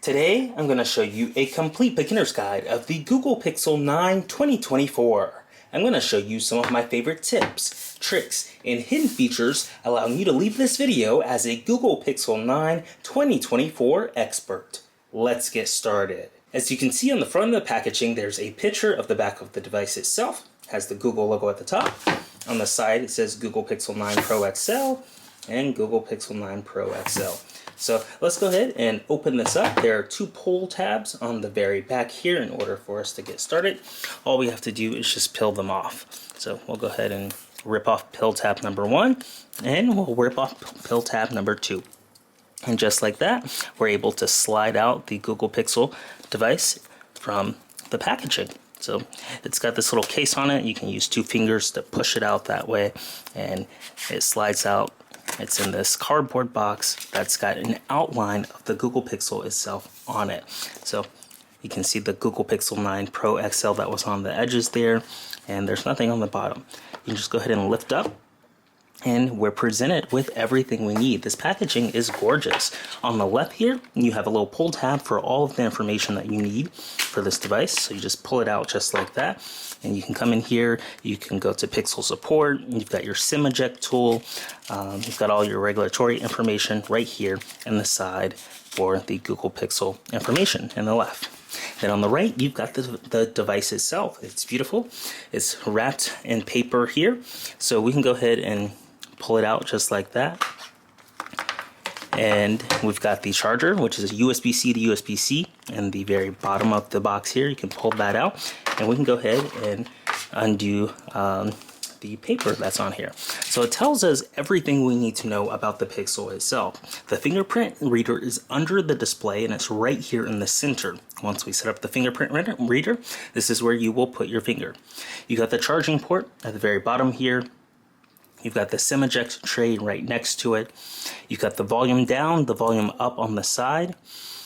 Today, I'm going to show you a complete beginner's guide of the Google Pixel 9 2024. I'm going to show you some of my favorite tips, tricks, and hidden features allowing you to leave this video as a Google Pixel 9 2024 expert. Let's get started. As you can see on the front of the packaging, there's a picture of the back of the device itself. It has the Google logo at the top. On the side, it says Google Pixel 9 Pro XL and Google Pixel 9 Pro XL. So let's go ahead and open this up. There are two pull tabs on the very back here in order for us to get started. All we have to do is just peel them off. So we'll go ahead and rip off pill tab number 1, and we'll rip off pill tab number 2. And just like that, we're able to slide out the Google Pixel device from the packaging. So it's got this little case on it. You can use 2 fingers to push it out that way, and it slides out. It's in this cardboard box that's got an outline of the Google Pixel itself on it. So you can see the Google Pixel 9 Pro XL that was on the edges there, and there's nothing on the bottom. You can just go ahead and lift up, and we're presented with everything we need. This packaging is gorgeous. On the left here, you have a little pull tab for all of the information that you need for this device. So you just pull it out just like that, and you can come in here. You can go to Pixel support. You've got your SIM eject tool. You've got all your regulatory information right here in the side for the Google Pixel information in the left. Then on the right, you've got the device itself. It's beautiful. It's wrapped in paper here. So we can go ahead and pull it out just like that. And we've got the charger, which is USB-C to USB-C, and the very bottom of the box here, you can pull that out, and we can go ahead and undo the paper that's on here. So it tells us everything we need to know about the Pixel itself. The fingerprint reader is under the display, and it's right here in the center. Once we set up the fingerprint reader, this is where you will put your finger. You got the charging port at the very bottom here. You've got the SIM eject tray right next to it. You've got the volume down, the volume up on the side,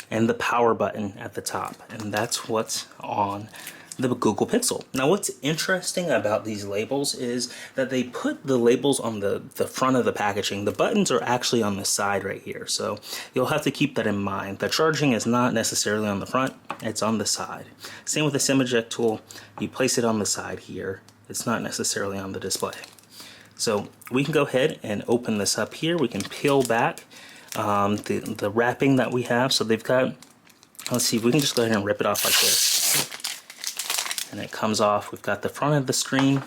and the power button at the top. And that's what's on the Google Pixel. Now what's interesting about these labels is that they put the labels on the front of the packaging. The buttons are actually on the side right here. So you'll have to keep that in mind. The charging is not necessarily on the front, it's on the side. Same with the SIM eject tool. You place it on the side here. It's not necessarily on the display. So we can go ahead and open this up here. We can peel back the wrapping that we have. So they've got, let's see, we can just go ahead and rip it off like this. And it comes off. We've got the front of the screen,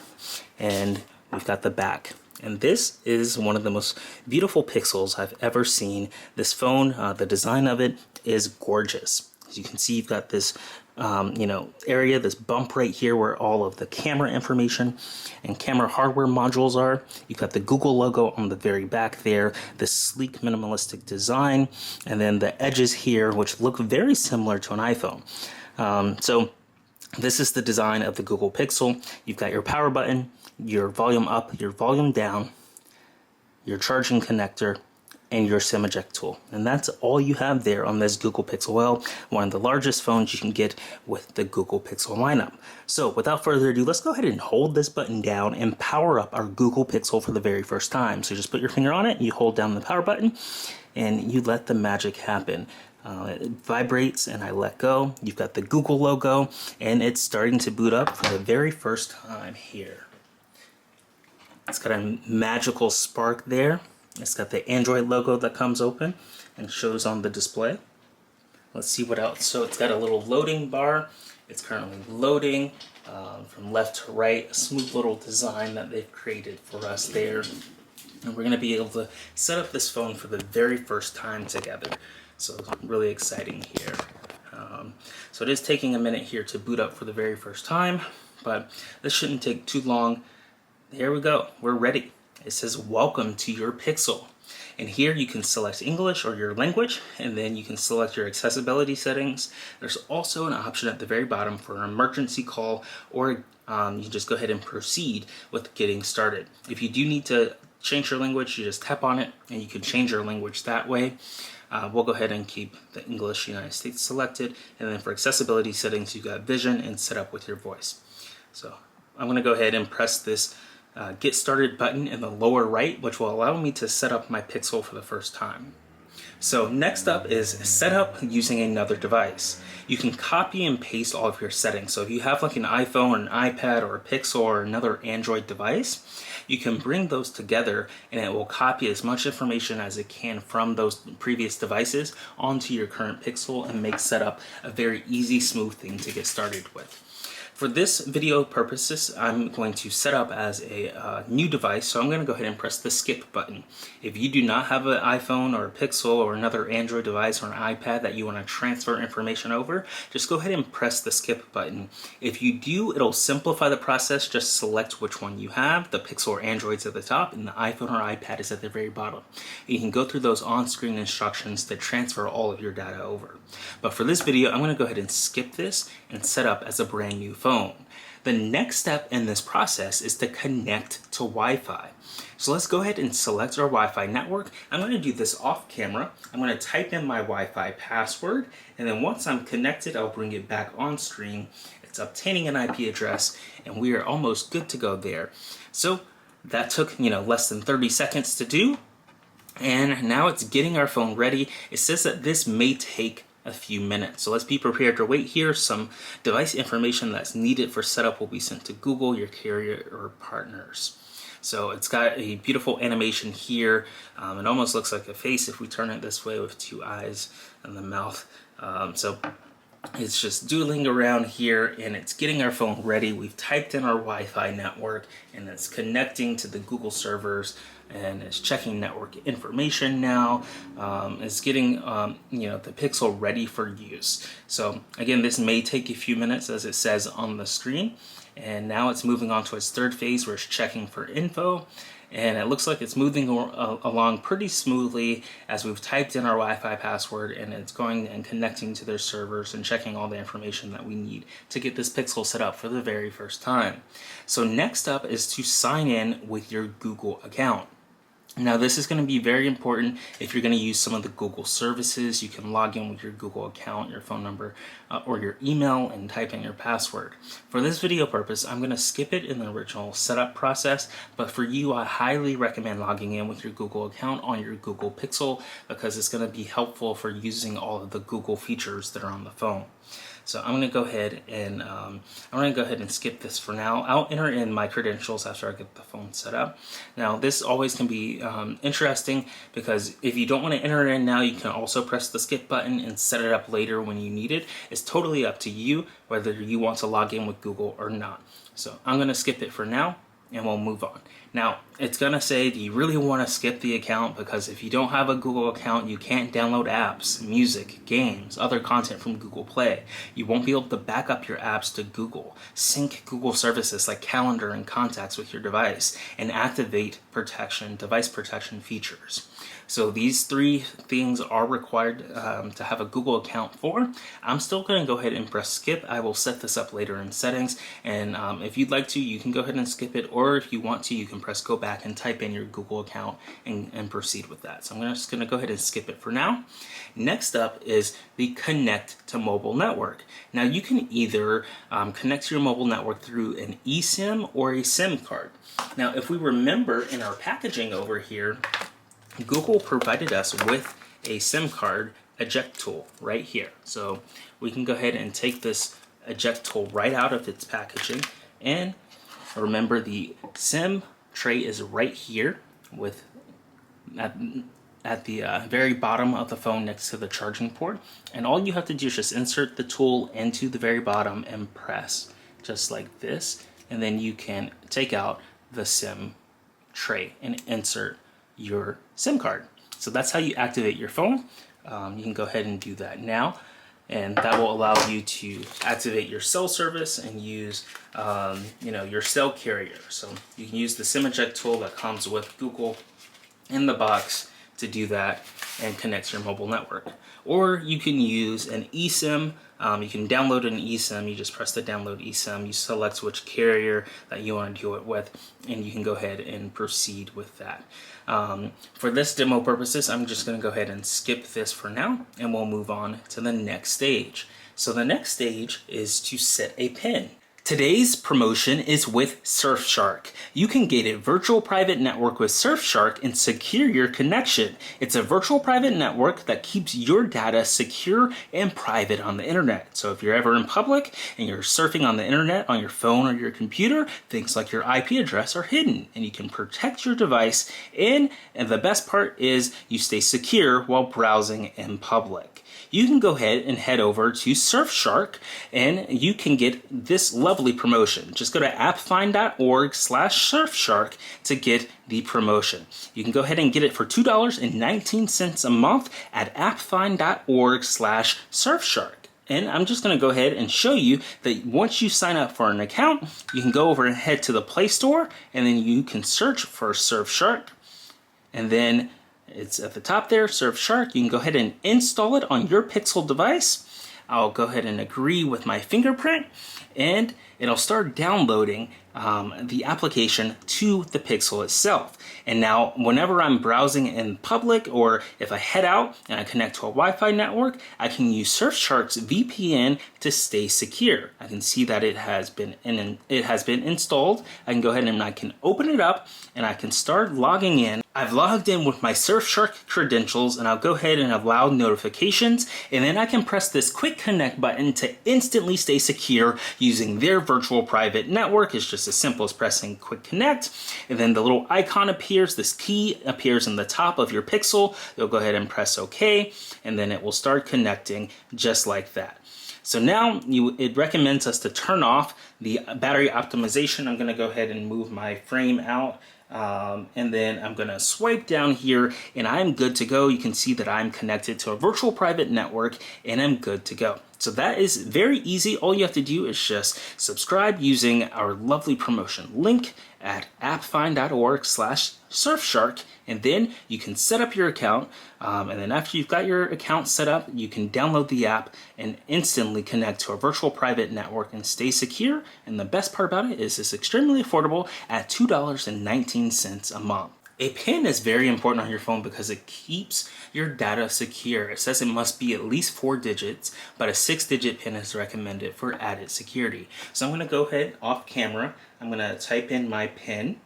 and we've got the back. And this is one of the most beautiful Pixels I've ever seen. This phone, the design of it is gorgeous. As you can see, you've got this area, this bump right here where all of the camera information and camera hardware modules are. You've got the Google logo on the very back there, this sleek minimalistic design, and then the edges here, which look very similar to an iPhone. So this is the design of the Google Pixel. You've got your power button, your volume up, your volume down, your charging connector, and your SIM eject tool. And that's all you have there on this Google Pixel L, one of the largest phones you can get with the Google Pixel lineup. So without further ado, let's go ahead and hold this button down and power up our Google Pixel for the very first time. So just put your finger on it, you hold down the power button, and you let the magic happen. It vibrates and I let go. You've got the Google logo, and it's starting to boot up for the very first time here. It's got a magical spark there. It's got the Android logo that comes open and shows on the display. Let's see what else. So it's got a little loading bar. It's currently loading from left to right. A smooth little design that they've created for us there. And we're going to be able to set up this phone for the very first time together. So it's really exciting here. So it is taking a minute here to boot up for the very first time, but this shouldn't take too long. Here we go. We're ready. It says, welcome to your Pixel. And here you can select English or your language, and then you can select your accessibility settings. There's also an option at the very bottom for an emergency call, or you can just go ahead and proceed with getting started. If you do need to change your language, you just tap on it, and you can change your language that way. We'll go ahead and keep the English United States selected, and then for accessibility settings, you've got vision and set up with your voice. So I'm going to go ahead and press this Get Started button in the lower right, which will allow me to set up my Pixel for the first time. So next up is setup using another device. You can copy and paste all of your settings. So if you have like an iPhone or an iPad or a Pixel or another Android device, you can bring those together and it will copy as much information as it can from those previous devices onto your current Pixel and make setup a very easy, smooth thing to get started with. For this video purposes, I'm going to set up as a new device, so I'm going to go ahead and press the skip button. If you do not have an iPhone or a Pixel or another Android device or an iPad that you want to transfer information over, just go ahead and press the skip button. If you do, it'll simplify the process. Just select which one you have. The Pixel or Android's at the top and the iPhone or iPad is at the very bottom. You can go through those on-screen instructions to transfer all of your data over. But for this video, I'm going to go ahead and skip this and set up as a brand new phone. The next step in this process is to connect to Wi-Fi. So let's go ahead and select our Wi-Fi network. I'm going to do this off camera. I'm going to type in my Wi-Fi password, and then once I'm connected, I'll bring it back on screen. It's obtaining an IP address, and we are almost good to go there. So that took, less than 30 seconds to do, and now it's getting our phone ready. It says that this may take a few minutes. So let's be prepared to wait here. Some device information that's needed for setup will be sent to Google, your carrier, or partners. So it's got a beautiful animation here. It almost looks like a face if we turn it this way with two eyes and the mouth. So it's just doodling around here and it's getting our phone ready. We've typed in our Wi-Fi network and it's connecting to the Google servers and it's checking network information now. It's getting the Pixel ready for use. So again, this may take a few minutes as it says on the screen. And now it's moving on to its third phase where it's checking for info. And it looks like it's moving along pretty smoothly as we've typed in our Wi-Fi password and it's going and connecting to their servers and checking all the information that we need to get this Pixel set up for the very first time. So next up is to sign in with your Google account. Now this is going to be very important if you're going to use some of the Google services. You can log in with your Google account, your phone number, or your email and type in your password. For this video purpose, I'm going to skip it in the original setup process, but for you, I highly recommend logging in with your Google account on your Google Pixel because it's going to be helpful for using all of the Google features that are on the phone. So I'm going to go ahead and skip this for now. I'll enter in my credentials after I get the phone set up. Now this always can be interesting because if you don't want to enter it in now, you can also press the skip button and set it up later when you need it. It's totally up to you whether you want to log in with Google or not. So I'm going to skip it for now and we'll move on. Now, it's going to say, do you really want to skip the account? Because if you don't have a Google account, you can't download apps, music, games, other content from Google Play. You won't be able to back up your apps to Google, sync Google services like Calendar and Contacts with your device, and activate device protection features. So these three things are required to have a Google account for. I'm still going to go ahead and press skip. I will set this up later in settings, and if you'd like to, you can go ahead and skip it, or if you want to, you can press go back and type in your Google account and proceed with that. So I'm just going to go ahead and skip it for now. Next up is the connect to mobile network. Now you can either connect to your mobile network through an eSIM or a SIM card. Now if we remember in our packaging over here, Google provided us with a SIM card eject tool right here. So we can go ahead and take this eject tool right out of its packaging, and remember the SIM tray is right here with at the very bottom of the phone next to the charging port, and all you have to do is just insert the tool into the very bottom and press just like this, and then you can take out the SIM tray and insert your SIM card. So that's how you activate your phone. You can go ahead and do that now, and that will allow you to activate your cell service and use your cell carrier. So you can use the SIM eject tool that comes with Google in the box to do that and connect to your mobile network. Or you can use an eSIM. You can download an eSIM. You just press the download eSIM. You select which carrier that you want to do it with, and you can go ahead and proceed with that. For this demo purposes, I'm just going to go ahead and skip this for now, and we'll move on to the next stage. So the next stage is to set a PIN. Today's promotion is with Surfshark. You can get a virtual private network with Surfshark and secure your connection. It's a virtual private network that keeps your data secure and private on the internet. So if you're ever in public and you're surfing on the internet on your phone or your computer, things like your IP address are hidden and you can protect your device and the best part is you stay secure while browsing in public. You can go ahead and head over to Surfshark and you can get this lovely promotion. Just go to appfind.org/Surfshark to get the promotion. You can go ahead and get it for $2.19 a month at appfind.org/Surfshark. And I'm just going to go ahead and show you that once you sign up for an account, you can go over and head to the Play Store and then you can search for Surfshark. And then it's at the top there, Surfshark. You can go ahead and install it on your Pixel device. I'll go ahead and agree with my fingerprint and it'll start downloading the application to the Pixel itself. And now whenever I'm browsing in public or if I head out and I connect to a Wi-Fi network, I can use Surfshark's VPN to stay secure. I can see that it has been installed. I can go ahead and I can open it up and I can start logging in. I've logged in with my Surfshark credentials and I'll go ahead and allow notifications and then I can press this quick connect button to instantly stay secure using their virtual private network. It's just as simple as pressing quick connect and then the little icon appears, this key appears in the top of your Pixel. You'll go ahead and press OK and then it will start connecting just like that. So now it recommends us to turn off the battery optimization. I'm going to go ahead and move my frame out. And then I'm going to swipe down here and I'm good to go. You can see that I'm connected to a virtual private network and I'm good to go. So that is very easy. All you have to do is just subscribe using our lovely promotion link at appfind.org/Surfshark and then you can set up your account and then after you've got your account set up you can download the app and instantly connect to a virtual private network and stay secure, and the best part about it is it's extremely affordable at $2.19 a month. A PIN is very important on your phone because it keeps your data secure. It says it must be at least 4 digits, but a 6-digit PIN is recommended for added security. So I'm going to go ahead off camera. I'm going to type in my PIN.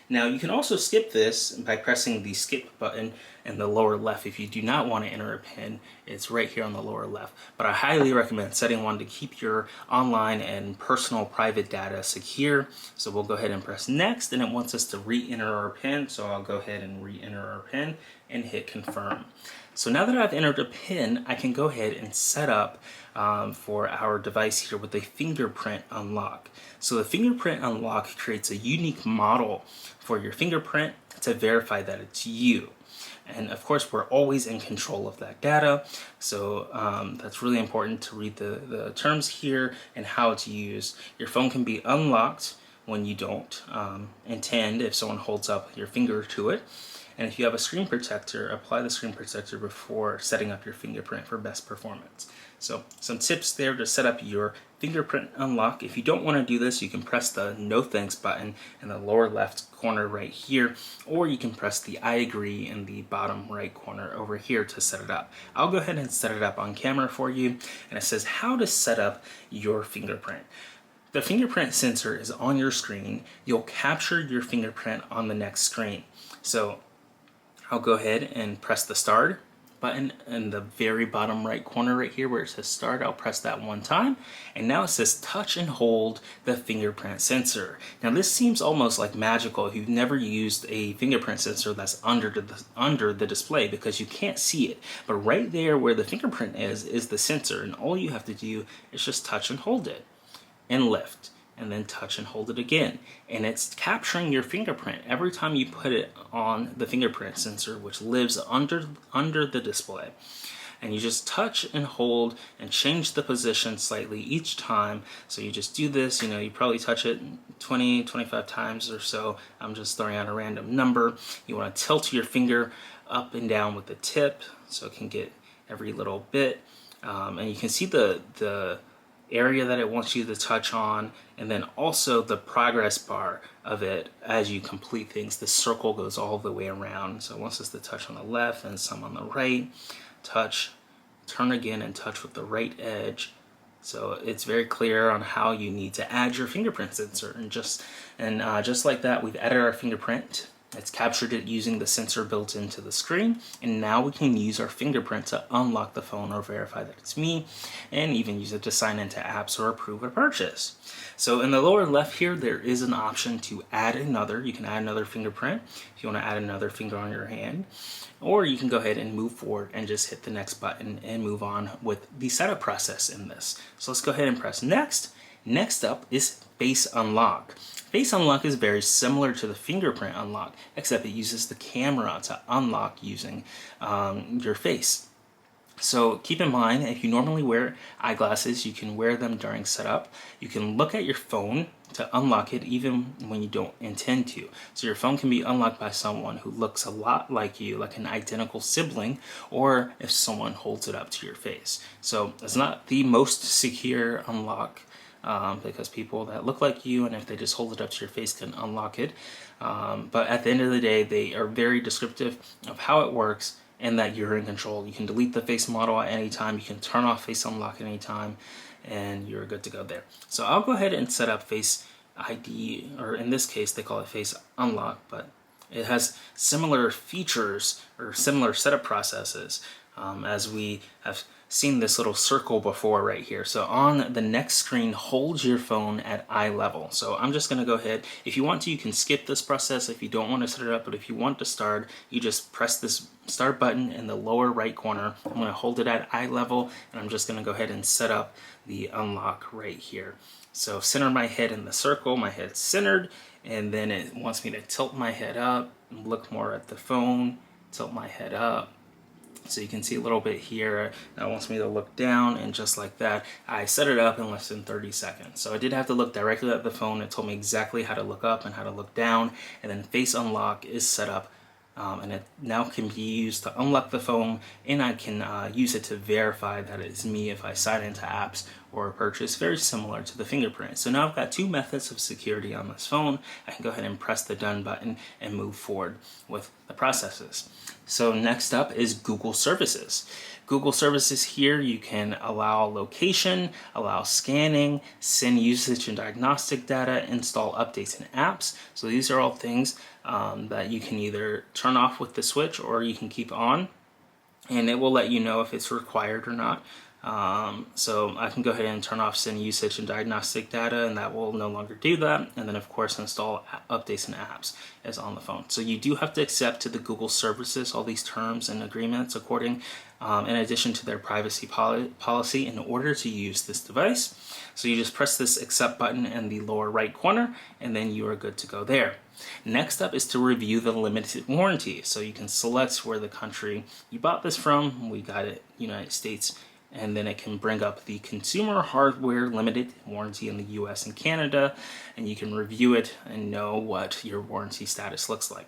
Now you can also skip this by pressing the skip button in the lower left. If you do not want to enter a PIN, it's right here on the lower left. But I highly recommend setting one to keep your online and personal private data secure. So we'll go ahead and press next and it wants us to re-enter our PIN. So I'll go ahead and re-enter our PIN and hit confirm. So now that I've entered a PIN, I can go ahead and set up for our device here with a fingerprint unlock. So the fingerprint unlock creates a unique model for your fingerprint to verify that it's you. And of course, we're always in control of that data. So that's really important to read the terms here and how it's used. Your phone can be unlocked when you don't intend, if someone holds up your finger to it. And if you have a screen protector, apply the screen protector before setting up your fingerprint for best performance. So some tips there to set up your fingerprint unlock. If you don't want to do this, you can press the no thanks button in the lower left corner right here, or you can press the I agree in the bottom right corner over here to set it up. I'll go ahead and set it up on camera for you. And it says how to set up your fingerprint. The fingerprint sensor is on your screen. You'll capture your fingerprint on the next screen. So I'll go ahead and press the start button in the very bottom right corner right here where it says start. I'll press that one time and now it says touch and hold the fingerprint sensor. Now this seems almost like magical if you've never used a fingerprint sensor that's under the display because you can't see it. But right there where the fingerprint is the sensor, and all you have to do is just touch and hold it and lift. And then touch and hold it again. And it's capturing your fingerprint every time you put it on the fingerprint sensor, which lives under the display. And you just touch and hold and change the position slightly each time. So you just do this, you probably touch it 20, 25 times or so. I'm just throwing out a random number. You want to tilt your finger up and down with the tip so it can get every little bit. And you can see the area that it wants you to touch on, and then also the progress bar of it as you complete things. The circle goes all the way around. So it wants us to touch on the left and some on the right. Touch, turn again and touch with the right edge, So it's very clear on how you need to add your fingerprint sensor, and just like that, we've added our fingerprint. It's captured it using the sensor built into the screen, and now we can use our fingerprint to unlock the phone or verify that it's me, and even use it to sign into apps or approve a purchase. So in the lower left here, there is an option to add another. You can add another fingerprint if you want to add another finger on your hand, or you can go ahead and move forward and just hit the next button and move on with the setup process in this. So let's go ahead and press next. Next up is Face Unlock. Face Unlock is very similar to the fingerprint unlock, except it uses the camera to unlock using your face. So keep in mind, if you normally wear eyeglasses, you can wear them during setup. You can look at your phone to unlock it even when you don't intend to. So your phone can be unlocked by someone who looks a lot like you, like an identical sibling, or if someone holds it up to your face. So it's not the most secure unlock, because people that look like you, and if they just hold it up to your face, can unlock it. But at the end of the day, they are very descriptive of how it works and that you're in control. You can delete the face model at any time. You can turn off Face Unlock at any time, and you're good to go there. So I'll go ahead and set up Face ID, or in this case, they call it Face Unlock, but it has similar features or similar setup processes as we have seen this little circle before right here. So on the next screen, hold your phone at eye level. So I'm just going to go ahead. If you want to, you can skip this process if you don't want to set it up, but if you want to start, you just press this start button in the lower right corner. I'm going to hold it at eye level, and I'm just going to go ahead and set up the unlock right here. So center my head in the circle, my head's centered, and then it wants me to tilt my head up, look more at the phone, tilt my head up. So you can see a little bit here. Now it wants me to look down, and just like that, I set it up in less than 30 seconds. So I did have to look directly at the phone. It told me exactly how to look up and how to look down, and then Face Unlock is set up, and it now can be used to unlock the phone, and I can use it to verify that it's me if I sign into apps or a purchase, very similar to the fingerprint. So now I've got two methods of security on this phone. I can go ahead and press the done button and move forward with the processes. So next up is Google Services. Google Services here, you can allow location, allow scanning, send usage and diagnostic data, install updates and apps. So these are all things that you can either turn off with the switch, or you can keep on, and it will let you know if it's required or not. So I can go ahead and turn off send usage and diagnostic data, and that will no longer do that. And then of course install updates and apps is on the phone. So you do have to accept to the Google Services all these terms and agreements according in addition to their privacy policy in order to use this device. So you just press this accept button in the lower right corner, and then you are good to go there. Next up is to review the limited warranty. So you can select where the country you bought this from. We got it United States, and then it can bring up the consumer hardware limited warranty in the US and Canada, and you can review it and know what your warranty status looks like.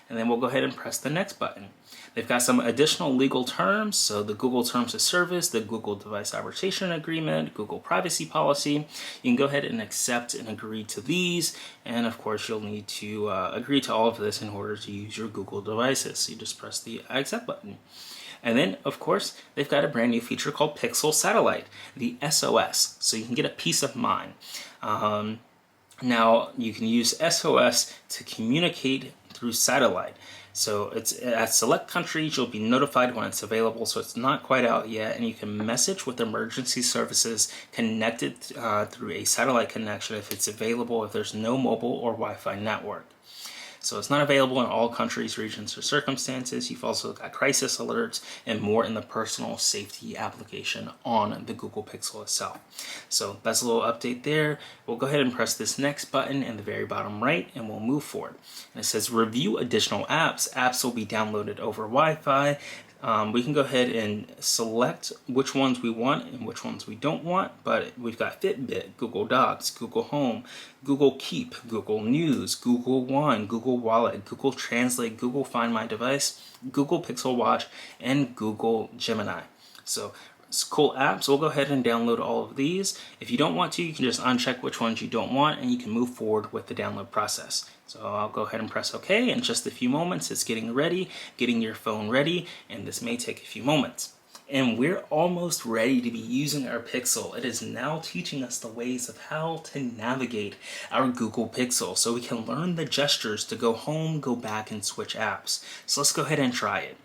And then we'll go ahead and press the next button. They've got some additional legal terms, so the Google Terms of Service, the Google Device Arbitration Agreement, Google Privacy Policy. You can go ahead and accept and agree to these, and of course you'll need to agree to all of this in order to use your Google devices. So you just press the accept button. And then, of course, they've got a brand new feature called Pixel Satellite, the SOS, so you can get a peace of mind. Now, you can use SOS to communicate through satellite. So it's at select countries, you'll be notified when it's available, so it's not quite out yet, and you can message with emergency services connected through a satellite connection if it's available, if there's no mobile or Wi-Fi network. So it's not available in all countries, regions, or circumstances. You've also got crisis alerts and more in the personal safety application on the Google Pixel itself. So that's a little update there. We'll go ahead and press this next button in the very bottom right, and we'll move forward. And it says review additional apps. Apps will be downloaded over Wi-Fi. We can go ahead and select which ones we want and which ones we don't want, but we've got Fitbit, Google Docs, Google Home, Google Keep, Google News, Google One, Google Wallet, Google Translate, Google Find My Device, Google Pixel Watch, and Google Gemini. So it's cool apps. We'll go ahead and download all of these. If you don't want to, you can just uncheck which ones you don't want, and you can move forward with the download process. So I'll go ahead and press OK. In just a few moments, it's getting ready, getting your phone ready, and this may take a few moments. And we're almost ready to be using our Pixel. It is now teaching us the ways of how to navigate our Google Pixel so we can learn the gestures to go home, go back, and switch apps. So let's go ahead and try it.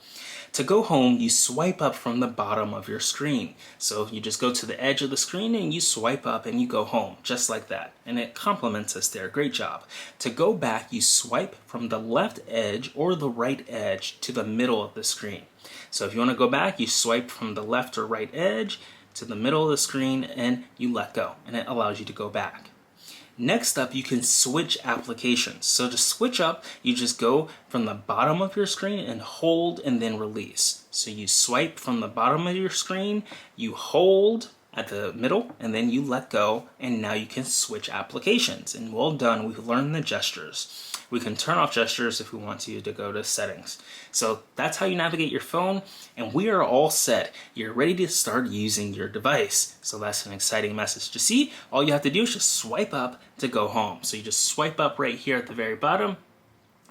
To go home, you swipe up from the bottom of your screen. So you just go to the edge of the screen and you swipe up and you go home, just like that. And it compliments us there. Great job. To go back, you swipe from the left edge or the right edge to the middle of the screen. So if you want to go back, you swipe from the left or right edge to the middle of the screen and you let go, and it allows you to go back. Next up, you can switch applications. So to switch up, you just go from the bottom of your screen and hold and then release. So you swipe from the bottom of your screen, you hold at the middle, and then you let go, and now you can switch applications. And well done, we've learned the gestures. We can turn off gestures if we want to go to settings. So that's how you navigate your phone, and we are all set. You're ready to start using your device. So that's an exciting message to see. All you have to do is just swipe up to go home. So you just swipe up right here at the very bottom,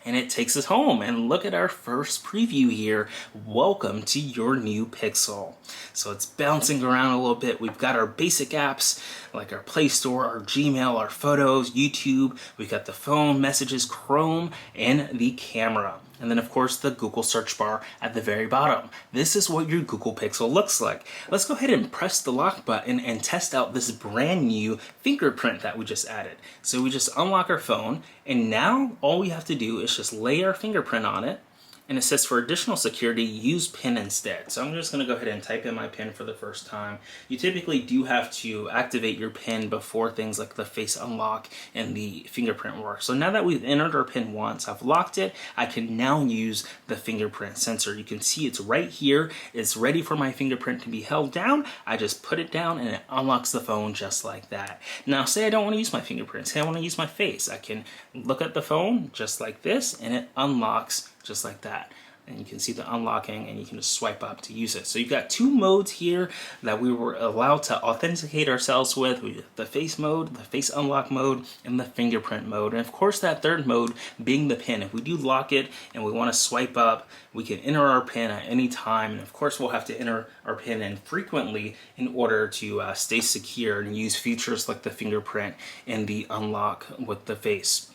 and it takes us home. And look at our first preview here. Welcome to your new Pixel. So it's bouncing around a little bit. We've got our basic apps like our Play Store, our Gmail, our photos, YouTube. We've got the phone, messages, Chrome, and the camera. And then of course the Google search bar at the very bottom. This is what your Google Pixel looks like. Let's go ahead and press the lock button and test out this brand new fingerprint that we just added. So we just unlock our phone, and now all we have to do is just lay our fingerprint on it. And it says for additional security, use PIN instead. So I'm just going to go ahead and type in my PIN for the first time. You typically do have to activate your PIN before things like the face unlock and the fingerprint work. So now that we've entered our PIN once, I've locked it, I can now use the fingerprint sensor. You can see it's right here. It's ready for my fingerprint to be held down. I just put it down and it unlocks the phone just like that. Now say I don't want to use my fingerprint. Say I want to use my face. I can look at the phone just like this and it unlocks just like that. And you can see the unlocking, and you can just swipe up to use it. So you've got two modes here that we were allowed to authenticate ourselves with. We have the face mode, the face unlock mode, and the fingerprint mode. And of course that third mode being the PIN. If we do lock it and we want to swipe up, we can enter our PIN at any time. And of course we'll have to enter our PIN in frequently in order to stay secure and use features like the fingerprint and the unlock with the face.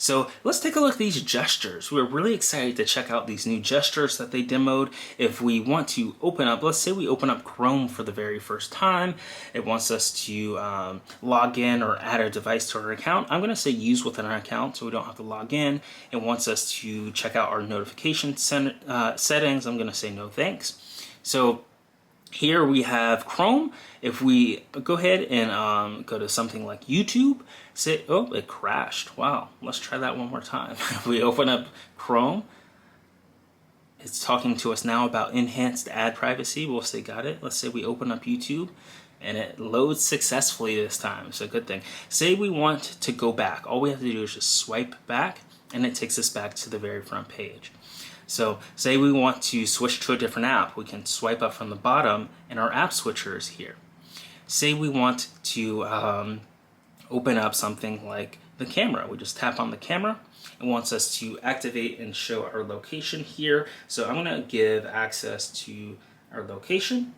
So let's take a look at these gestures. We're really excited to check out these new gestures that they demoed. If we want to open up, let's say we open up Chrome for the very first time. It wants us to log in or add a device to our account. I'm going to say use within our account so we don't have to log in. It wants us to check out our notification settings. I'm going to say no thanks. So here we have Chrome. If we go ahead and go to something like YouTube, say, oh, it crashed. Wow, let's try that one more time. If we open up Chrome, it's talking to us now about enhanced ad privacy. We'll say got it. Let's say we open up YouTube and it loads successfully this time. So good thing. Say we want to go back. All we have to do is just swipe back and it takes us back to the very front page. So say we want to switch to a different app, we can swipe up from the bottom and our app switcher is here. Say we want to open up something like the camera. We just tap on the camera. It wants us to activate and show our location here. So I'm gonna give access to our location.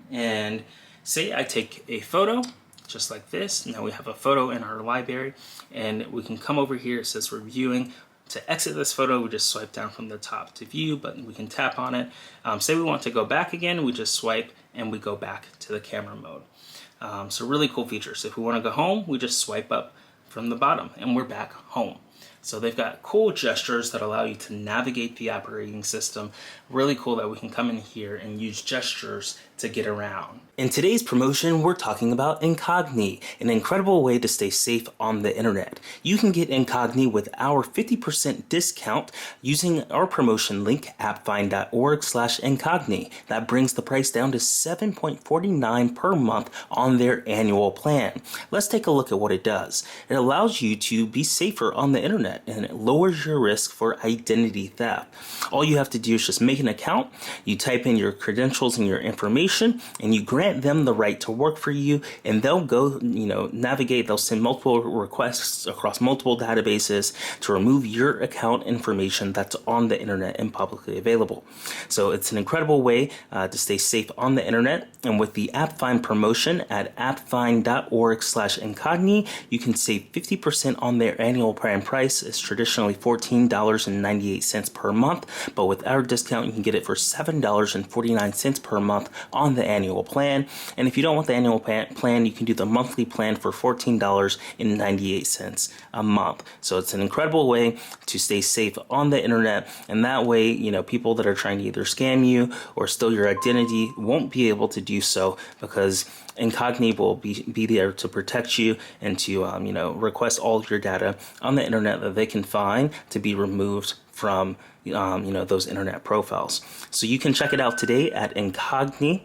And say I take a photo, just like this. Now we have a photo in our library and we can come over here, it says reviewing. To exit this photo, we just swipe down from the top to view, but we can tap on it. Say we want to go back again, we just swipe and we go back to the camera mode. So really cool features. If we want to go home, we just swipe up from the bottom and we're back home. So they've got cool gestures that allow you to navigate the operating system. Really cool that we can come in here and use gestures to get around. In today's promotion, we're talking about Incogni, an incredible way to stay safe on the internet. You can get Incogni with our 50% discount using our promotion link, appfind.org/Incogni. That brings the price down to $7.49 per month on their annual plan. Let's take a look at what it does. It allows you to be safer on the internet. internet, and it lowers your risk for identity theft. All you have to do is just make an account, you type in your credentials and your information, and you grant them the right to work for you, and they'll go, navigate, they'll send multiple requests across multiple databases to remove your account information that's on the internet and publicly available. So it's an incredible way to stay safe on the internet, and with the AppFind promotion at appfind.org/incogni, you can save 50% on their annual plan price. It's traditionally $14.98 per month, but with our discount, you can get it for $7.49 per month on the annual plan. And if you don't want the annual plan, you can do the monthly plan for $14.98 a month. So it's an incredible way to stay safe on the internet, and that way, people that are trying to either scam you or steal your identity won't be able to do so, because Incogni will be there to protect you and to request all of your data on the internet that they can find to be removed from those internet profiles. So you can check it out today at Incogni.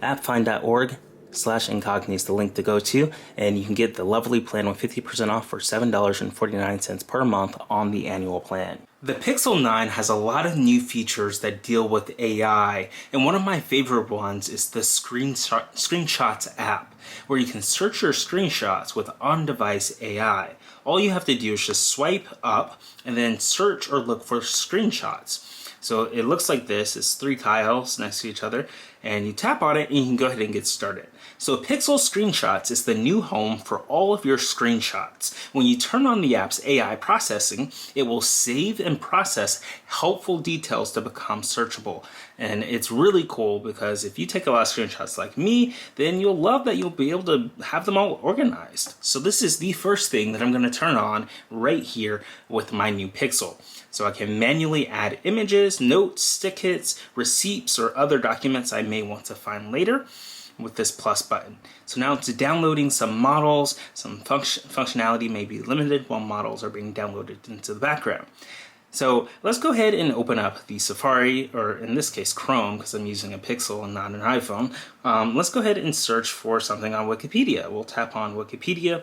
appfind.org/incogni is the link to go to, and you can get the lovely plan with 50% off for $7.49 per month on the annual plan. The Pixel 9 has a lot of new features that deal with AI, and one of my favorite ones is the Screenshots app, where you can search your screenshots with on-device AI. All you have to do is just swipe up and then search or look for screenshots. So it looks like this. It's 3 tiles next to each other, and you tap on it and you can go ahead and get started. So Pixel Screenshots is the new home for all of your screenshots. When you turn on the app's AI processing, it will save and process helpful details to become searchable. And it's really cool because if you take a lot of screenshots like me, then you'll love that you'll be able to have them all organized. So this is the first thing that I'm going to turn on right here with my new Pixel. So I can manually add images, notes, stick hits, receipts, or other documents I may want to find later with this plus button. So now it's downloading some models. Some functionality may be limited while models are being downloaded into the background. So let's go ahead and open up the Safari, or in this case Chrome, because I'm using a Pixel and not an iPhone. Let's go ahead and search for something on Wikipedia. We'll tap on Wikipedia,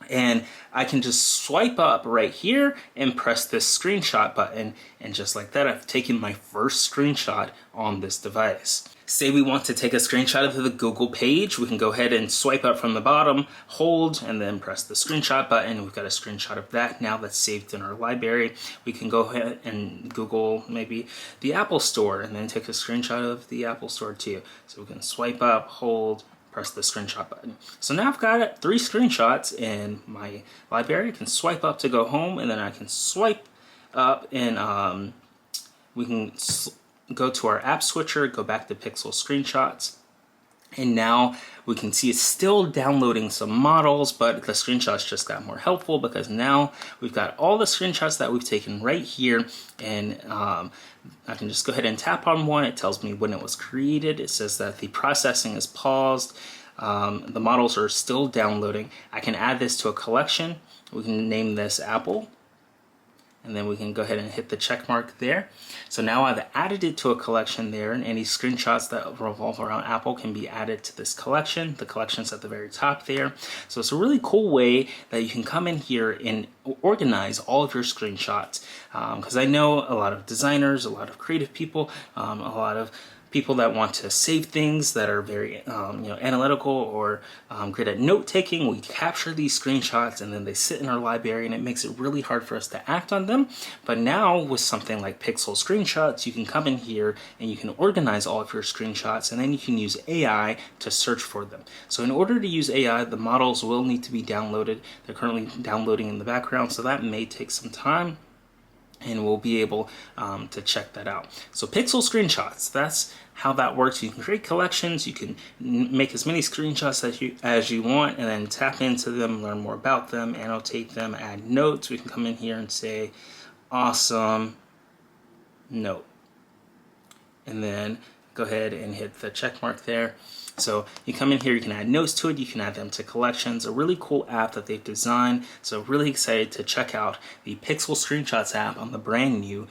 and I can just swipe up right here and press this screenshot button, and just like that, I've taken my first screenshot on this device. Say we want to take a screenshot of the Google page, we can go ahead and swipe up from the bottom, hold, and then press the screenshot button. We've got a screenshot of that now that's saved in our library. We can go ahead and Google maybe the Apple Store and then take a screenshot of the Apple Store too. So we can swipe up, hold, press the screenshot button. So now I've got 3 screenshots in my library. I can swipe up to go home, and then I can swipe up and we can go to our app switcher, go back to Pixel Screenshots, and now we can see it's still downloading some models, but the screenshots just got more helpful because now we've got all the screenshots that we've taken right here, and I can just go ahead and tap on one. It tells me when it was created. It says that the processing is paused. The models are still downloading. I can add this to a collection. We can name this Apple, and then we can go ahead and hit the check mark there. So now I've added it to a collection there, and any screenshots that revolve around Apple can be added to this collection. The collection's at the very top there. So it's a really cool way that you can come in here and organize all of your screenshots. Because I know a lot of designers, a lot of creative people, a lot of people that want to save things, that are very analytical or great at note taking. We capture these screenshots and then they sit in our library, and it makes it really hard for us to act on them. But now with something like Pixel Screenshots, you can come in here and you can organize all of your screenshots, and then you can use AI to search for them. So in order to use AI, the models will need to be downloaded. They're currently downloading in the background, so that may take some time, and we'll be able to check that out. So Pixel Screenshots, that's how that works. You can create collections, you can make as many screenshots as you want, and then tap into them, learn more about them, annotate them, add notes. We can come in here and say, awesome note. And then go ahead and hit the check mark there. So you come in here, you can add notes to it, you can add them to collections. A really cool app that they've designed. So really excited to check out the Pixel Screenshots app on the brand new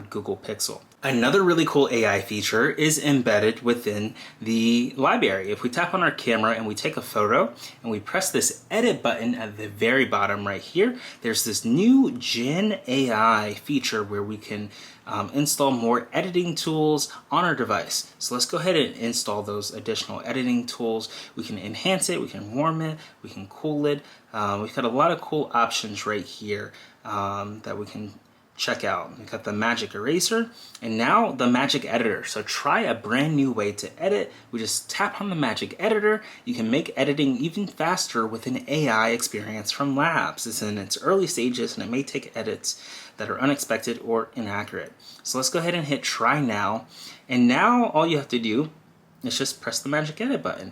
Google Pixel. Another really cool AI feature is embedded within the library. If we tap on our camera and we take a photo and we press this edit button at the very bottom right here, there's this new Gen AI feature where we can install more editing tools on our device. So let's go ahead and install those additional editing tools. We can enhance it, we can warm it, we can cool it. We've got a lot of cool options right here that we can check out. We've got the magic eraser and now the magic editor. So try a brand new way to edit. We just tap on the magic editor. You can make editing even faster with an AI experience from Labs. It's in its early stages and it may take edits that are unexpected or inaccurate. So let's go ahead and hit try now. And now all you have to do is just press the magic edit button.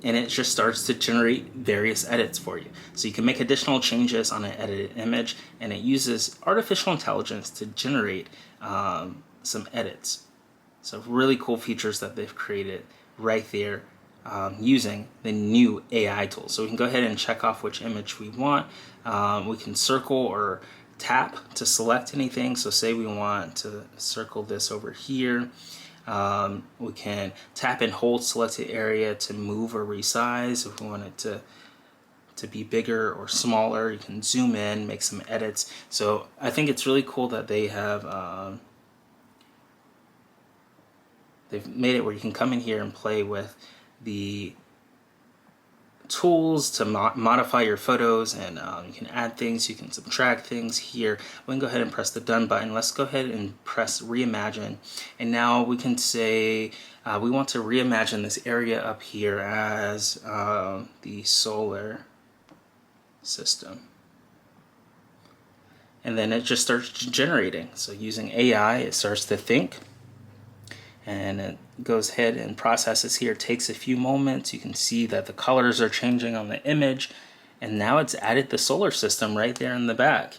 And it just starts to generate various edits for you. So you can make additional changes on an edited image, and it uses artificial intelligence to generate some edits. So really cool features that they've created right there using the new AI tool. So we can go ahead and check off which image we want. We can circle or tap to select anything. So say we want to circle this over here. We can tap and hold selected area to move or resize. If we want it to be bigger or smaller, you can zoom in, make some edits. So I think it's really cool that they have they've made it where you can come in here and play with the tools to modify your photos, and you can add things, you can subtract things here. We can go ahead and press the done button. Let's go ahead and press reimagine, and now we can say we want to reimagine this area up here as the solar system, and then it just starts generating. So using AI, it starts to think and it goes ahead and processes here. It takes a few moments. You can see that the colors are changing on the image, and now it's added the solar system right there in the back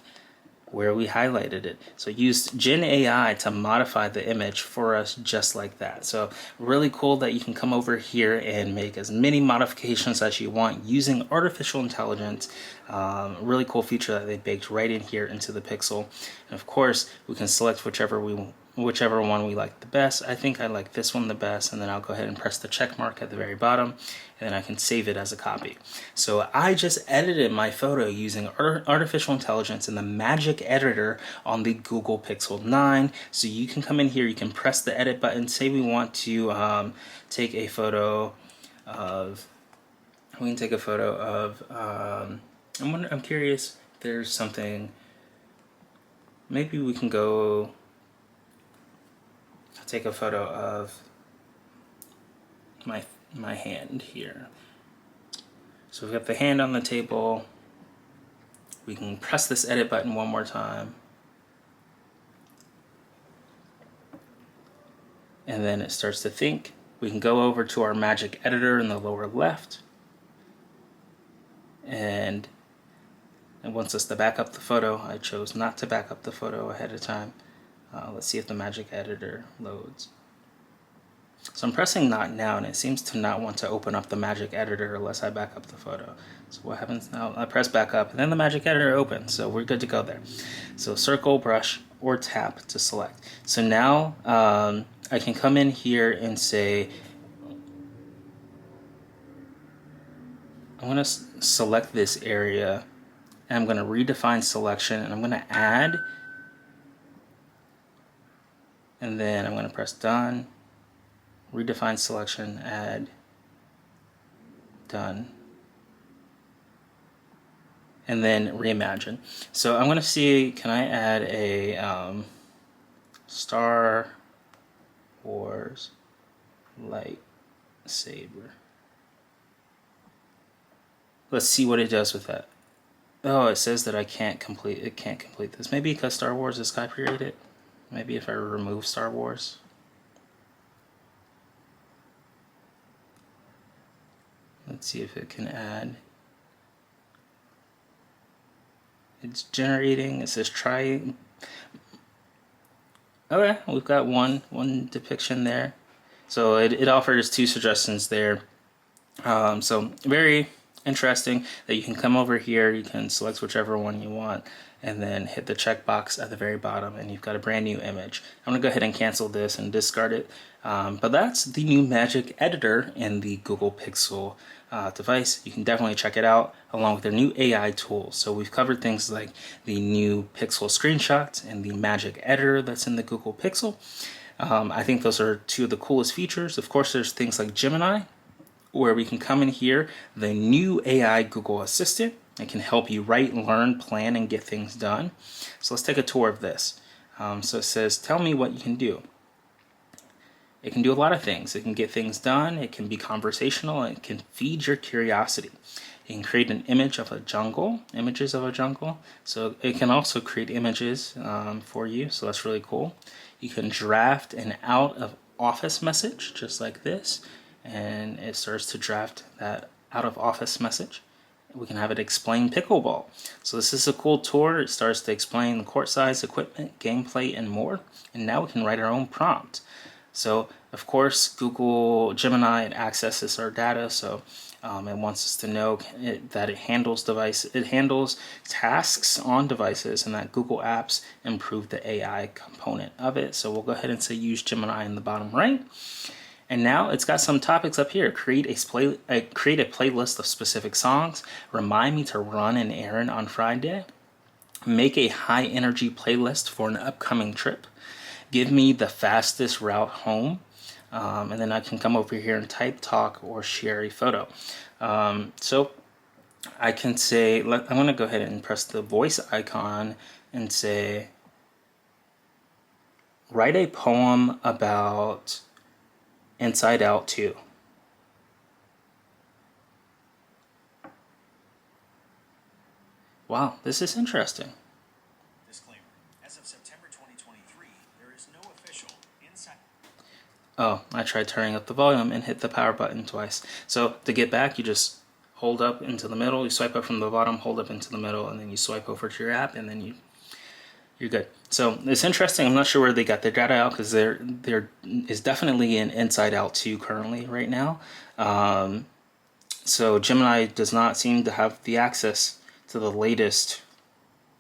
where we highlighted it. So used Gen AI to modify the image for us just like that. So really cool that you can come over here and make as many modifications as you want using artificial intelligence. Really cool feature that they baked right in here into the Pixel. And of course, we can select whichever one we like the best. I think I like this one the best, and then I'll go ahead and press the check mark at the very bottom, and then I can save it as a copy. So I just edited my photo using artificial intelligence in the magic editor on the Google Pixel 9. So you can come in here, you can press the edit button, say we want to take a photo of, I'm curious if there's something, maybe we can go take a photo of my hand here. So we've got the hand on the table. We can press this edit button one more time, and then it starts to think. We can go over to our magic editor in the lower left, and it wants us to back up the photo. I chose not to back up the photo ahead of time. Let's see if the magic editor loads. So I'm pressing not now, and it seems to not want to open up the magic editor unless I back up the photo. So what happens now? I press back up, and then the magic editor opens. So we're good to go there. So circle, brush, or tap to select. So now I can come in here and say, I'm going to select this area, and I'm going to redefine selection, and I'm going to add, and then I'm going to press done, redefine selection, add, done, and then reimagine. So I'm going to see, can I add a Star Wars lightsaber? Let's see what it does with that. Oh, it says that it can't complete this. Maybe because Star Wars is copyrighted. Maybe if I remove Star Wars. Let's see if it can add. It's generating. It says try. Okay, we've got one depiction there. So it offers two suggestions there. So very interesting that you can come over here, you can select whichever one you want, and then hit the checkbox at the very bottom, and you've got a brand new image. I'm gonna go ahead and cancel this and discard it. But that's the new Magic Editor in the Google Pixel device. You can definitely check it out along with their new AI tools. So we've covered things like the new Pixel screenshots and the Magic Editor that's in the Google Pixel. I think those are two of the coolest features. Of course, there's things like Gemini, where we can come in here, the new AI Google Assistant. It can help you write, learn, plan, and get things done. So let's take a tour of this. So it says, tell me what you can do. It can do a lot of things. It can get things done, it can be conversational, and it can feed your curiosity. It can create an image of a jungle, images of a jungle. So it can also create images for you, so that's really cool. You can draft an out of office message, just like this, and it starts to draft that out of office message. We can have it explain pickleball. So this is a cool tour. It starts to explain the court size, equipment, gameplay, and more. And now we can write our own prompt. So of course, Google Gemini, it accesses our data, so it wants us to know that it handles tasks on devices, and that Google Apps improve the AI component of it. So we'll go ahead and say use Gemini in the bottom right. And now it's got some topics up here. Create a playlist of specific songs. Remind me to run an errand on Friday. Make a high energy playlist for an upcoming trip. Give me the fastest route home. And then I can come over here and type, talk, or share a photo. So I can say, I'm going to go ahead and press the voice icon and say, write a poem about Inside Out 2. Wow, this is interesting. Disclaimer. As of September 2023, there is no official Inside. Oh, I tried turning up the volume and hit the power button twice. So to get back, you just hold up into the middle, you swipe up from the bottom, hold up into the middle, and then you swipe over to your app, and then you're good. So it's interesting. I'm not sure where they got their data out, because there is definitely an Inside Out 2 currently right now. So Gemini does not seem to have the access to the latest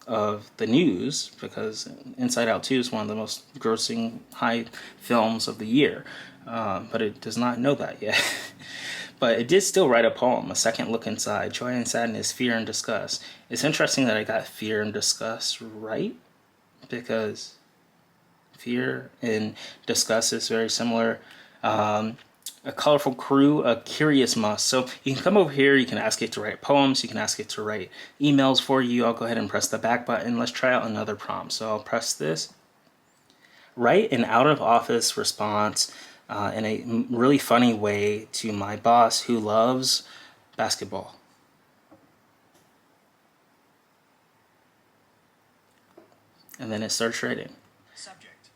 of the news, because Inside Out 2 is one of the most grossing high films of the year. But it does not know that yet. But it did still write a poem, A Second Look Inside, Joy and Sadness, Fear and Disgust. It's interesting that I got fear and disgust right, because fear and disgust is very similar. A colorful crew, a curious must. So you can come over here, you can ask it to write poems, you can ask it to write emails for you. I'll go ahead and press the back button. Let's try out another prompt. So I'll press this. Write an out-of-office response in a really funny way to my boss who loves basketball. And then it starts writing. Subject.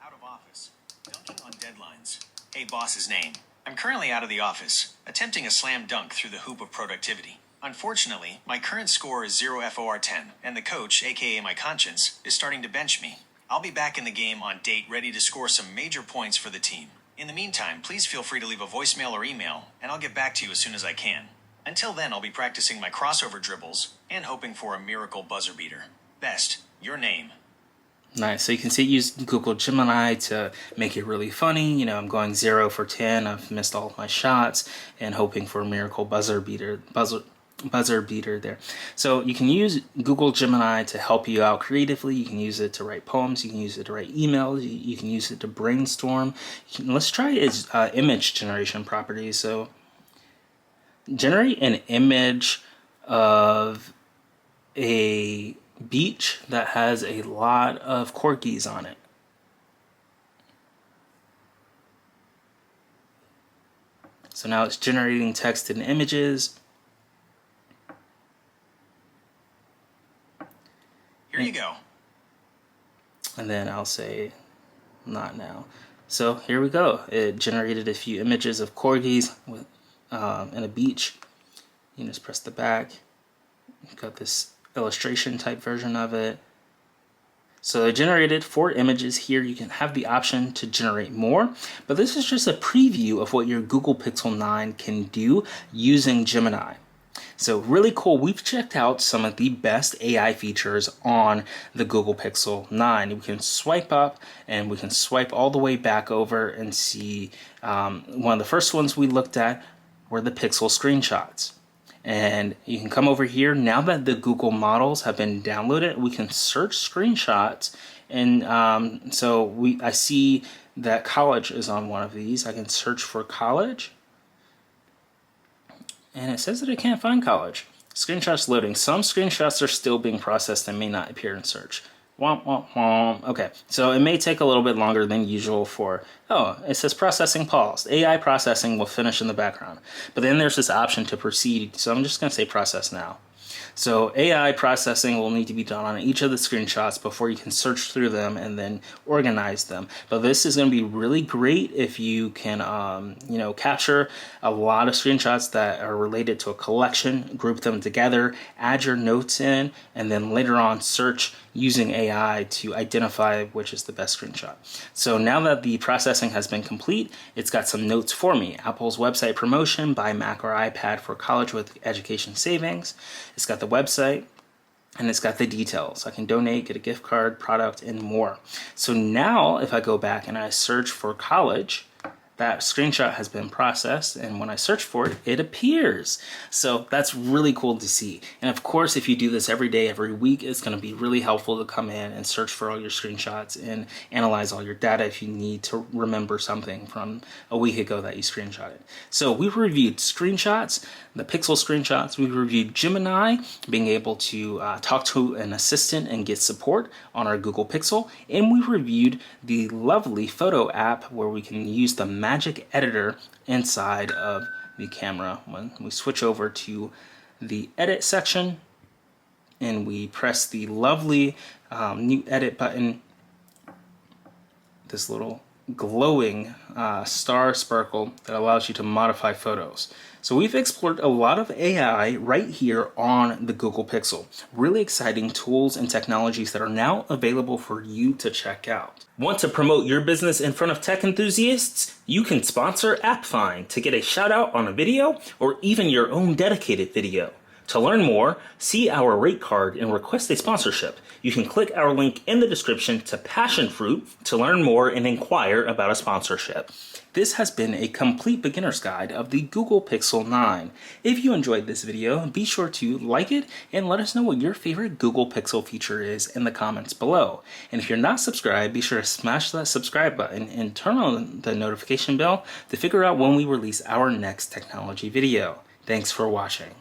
Out of office. Dunking on deadlines. A boss's name. I'm currently out of the office, attempting a slam dunk through the hoop of productivity. Unfortunately, my current score is 0 FOR 10, and the coach, aka my conscience, is starting to bench me. I'll be back in the game on date ready to score some major points for the team. In the meantime, please feel free to leave a voicemail or email, and I'll get back to you as soon as I can. Until then, I'll be practicing my crossover dribbles and hoping for a miracle buzzer beater. Best, your name. Nice. So you can see, use Google Gemini to make it really funny. You know, I'm going 0 for 10. I've missed all of my shots and hoping for a miracle buzzer beater there. So you can use Google Gemini to help you out creatively. You can use it to write poems. You can use it to write emails. You can use it to brainstorm. Let's try its image generation properties. So generate an image of a beach that has a lot of corgis on it. So now it's generating text and images. Here you go. And then I'll say, not now. So here we go. It generated a few images of corgis with in a beach. You just press the back. You've got this illustration type version of it. So I generated 4 images here. You can have the option to generate more, but this is just a preview of what your Google Pixel 9 can do using Gemini. So really cool. We've checked out some of the best AI features on the Google Pixel 9. We can swipe up and we can swipe all the way back over and see one of the first ones we looked at were the Pixel screenshots. And you can come over here. Now that the Google models have been downloaded, we can search screenshots. And I see that college is on one of these. I can search for college. And it says that I can't find college. Screenshots loading. Some screenshots are still being processed and may not appear in search. Womp, womp, womp. Okay, so it may take a little bit longer than usual for, it says processing paused. AI processing will finish in the background. But then there's this option to proceed, so I'm just going to say process now. So AI processing will need to be done on each of the screenshots before you can search through them and then organize them. But this is going to be really great if you can, capture a lot of screenshots that are related to a collection, group them together, add your notes in, and then later on search using AI to identify which is the best screenshot. So now that the processing has been complete, it's got some notes for me. Apple's website promotion, buy Mac or iPad for college with education savings. It's got the website, and it's got the details. I can donate, get a gift card, product, and more. So now if I go back and I search for college, that screenshot has been processed, and when I search for it, it appears. So that's really cool to see. And of course, if you do this every day, every week, it's going to be really helpful to come in and search for all your screenshots and analyze all your data if you need to remember something from a week ago that you screenshotted. So we've reviewed screenshots, the Pixel screenshots. We've reviewed Gemini, being able to talk to an assistant and get support on our Google Pixel. And we reviewed the lovely photo app where we can use the magic editor inside of the camera. When we switch over to the edit section and we press the lovely new edit button, this little glowing star sparkle that allows you to modify photos. So we've explored a lot of AI right here on the Google Pixel. Really exciting tools and technologies that are now available for you to check out. Want to promote your business in front of tech enthusiasts? You can sponsor AppFind to get a shout out on a video or even your own dedicated video. To learn more, see our rate card and request a sponsorship. You can click our link in the description to Passion Fruit to learn more and inquire about a sponsorship. This has been a complete beginner's guide of the Google Pixel 9. If you enjoyed this video, be sure to like it and let us know what your favorite Google Pixel feature is in the comments below. And if you're not subscribed, be sure to smash that subscribe button and turn on the notification bell to figure out when we release our next technology video. Thanks for watching.